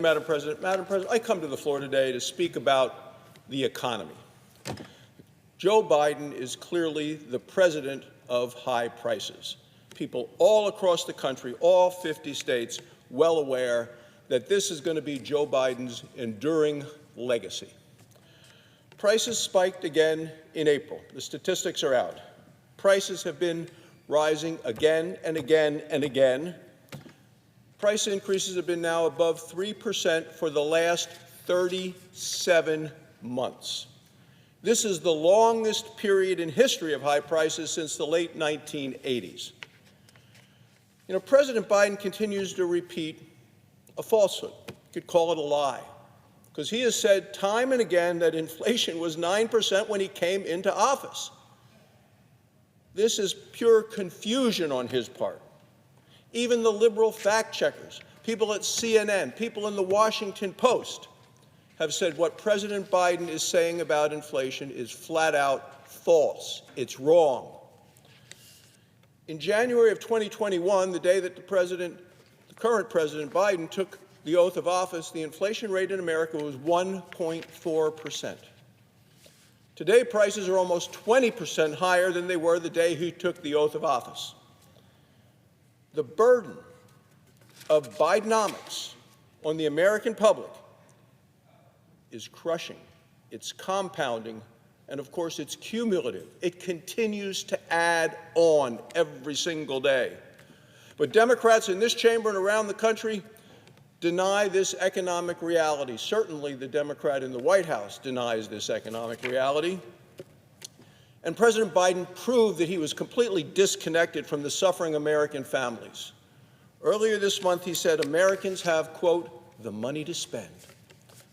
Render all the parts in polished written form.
Madam President, I come to the floor today to speak about the economy. Joe Biden is clearly the president of high prices. People all across the country, all 50 states, well aware that this is going to be Joe Biden's enduring legacy. Prices spiked again in April. The statistics are out. Prices have been rising again and again and again. Price increases have been now above 3% for the last 37 months. This is the longest period in history of high prices since the late 1980s. President Biden continues to repeat a falsehood. You could call it a lie, because he has said time and again that inflation was 9% when he came into office. This is pure confusion on his part. Even the liberal fact-checkers, people at CNN, people in the Washington Post, have said what President Biden is saying about inflation is flat-out false. It's wrong. In January of 2021, the day that the current President Biden took the oath of office, the inflation rate in America was 1.4%. Today, prices are almost 20% higher than they were the day he took the oath of office. The burden of Bidenomics on the American public is crushing, it's compounding, and of course it's cumulative. It continues to add on every single day. But Democrats in this chamber and around the country deny this economic reality. Certainly the Democrat in the White House denies this economic reality. And President Biden proved that he was completely disconnected from the suffering American families. Earlier this month, he said Americans have, quote, the money to spend.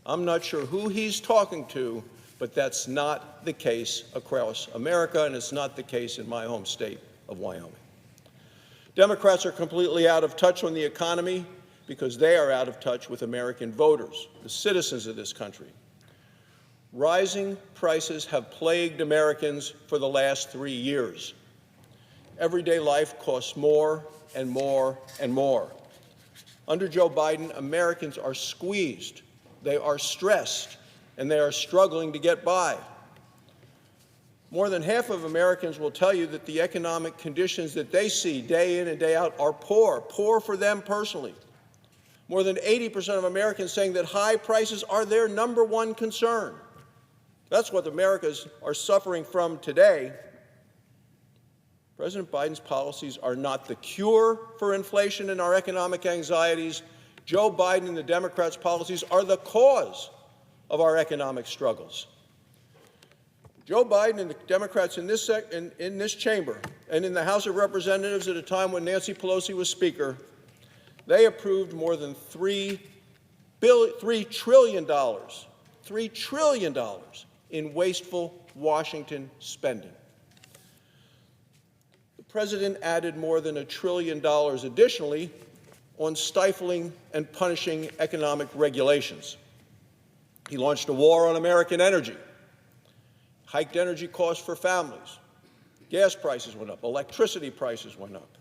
I'm not sure who he's talking to, but that's not the case across America, and it's not the case in my home state of Wyoming. Democrats are completely out of touch on the economy because they are out of touch with American voters, the citizens of this country. Rising prices have plagued Americans for the last 3 years. Everyday life costs more and more and more. Under Joe Biden, Americans are squeezed, they are stressed, and they are struggling to get by. More than half of Americans will tell you that the economic conditions that they see day in and day out are poor for them personally. More than 80% of Americans saying that high prices are their number one concern. That's what Americans are suffering from today. President Biden's policies are not the cure for inflation and our economic anxieties. Joe Biden and the Democrats' policies are the cause of our economic struggles. Joe Biden and the Democrats in this chamber and in the House of Representatives at a time when Nancy Pelosi was Speaker, they approved more than $3 trillion in wasteful Washington spending. The president added more than $1 trillion additionally on stifling and punishing economic regulations. He launched a war on American energy, hiked energy costs for families. Gas prices went up, electricity prices went up.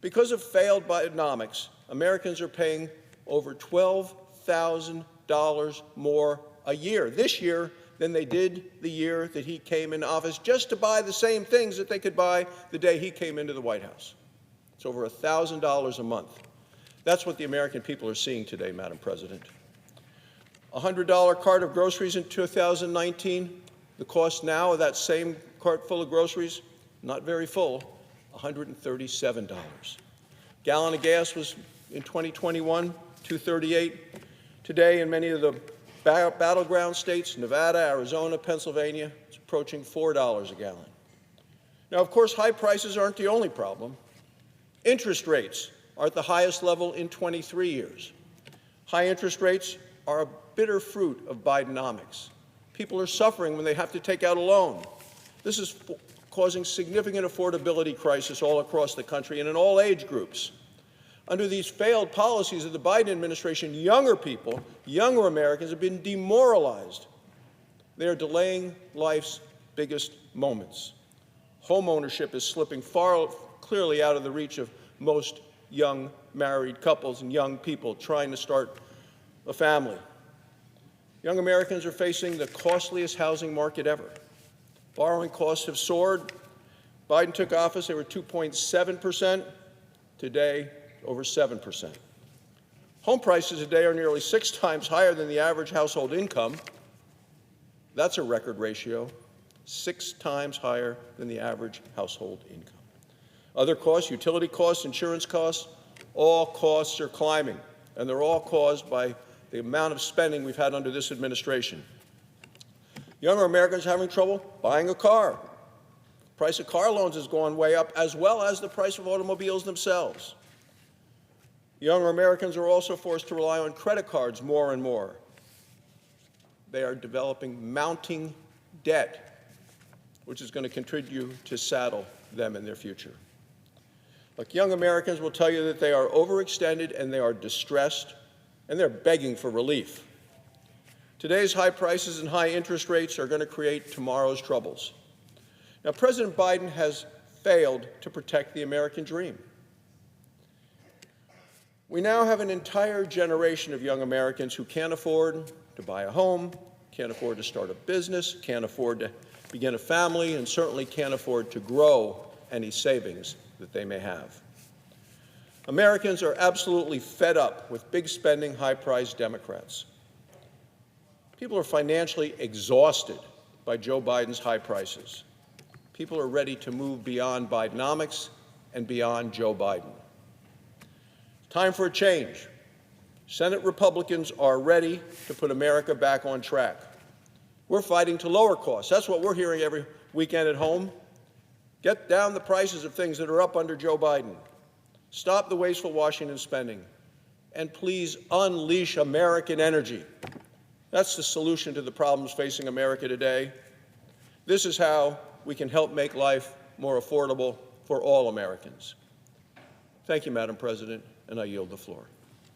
Because of failed Bidenomics, Americans are paying over $12,000 more a year this year than they did the year that he came into office, just to buy the same things that they could buy the day he came into the White House. It's over $1,000 a month. That's what the American people are seeing today, Madam President. A $100 cart of groceries in 2019, the cost now of that same cart full of groceries, not very full, $137. Gallon of gas was in 2021, $2.38. Today, in many of the battleground states, Nevada, Arizona, Pennsylvania, it's approaching $4 a gallon. Now, of course, high prices aren't the only problem. Interest rates are at the highest level in 23 years. High interest rates are a bitter fruit of Bidenomics. People are suffering when they have to take out a loan. This is causing significant affordability crisis all across the country and in all age groups. Under these failed policies of the Biden administration, younger people, younger Americans have been demoralized. They are delaying life's biggest moments. Home ownership is slipping far clearly out of the reach of most young married couples and young people trying to start a family. Young Americans are facing the costliest housing market ever. Borrowing costs have soared. Biden took office, they were 2.7%. Today, over 7%. Home prices today are nearly 6 times higher than the average household income. That's a record ratio, 6 times higher than the average household income. Other costs, utility costs, insurance costs, all costs are climbing, and they're all caused by the amount of spending we've had under this administration. Younger Americans are having trouble buying a car. The price of car loans has gone way up, as well as the price of automobiles themselves. Younger Americans are also forced to rely on credit cards more and more. They are developing mounting debt, which is going to continue to saddle them in their future. Look, young Americans will tell you that they are overextended and they are distressed, and they're begging for relief. Today's high prices and high interest rates are going to create tomorrow's troubles. Now, President Biden has failed to protect the American dream. We now have an entire generation of young Americans who can't afford to buy a home, can't afford to start a business, can't afford to begin a family, and certainly can't afford to grow any savings that they may have. Americans are absolutely fed up with big spending, high-priced Democrats. People are financially exhausted by Joe Biden's high prices. People are ready to move beyond Bidenomics and beyond Joe Biden. Time for a change. Senate Republicans are ready to put America back on track. We're fighting to lower costs. That's what we're hearing every weekend at home. Get down the prices of things that are up under Joe Biden. Stop the wasteful Washington spending. And please unleash American energy. That's the solution to the problems facing America today. This is how we can help make life more affordable for all Americans. Thank you, Madam President, and I yield the floor.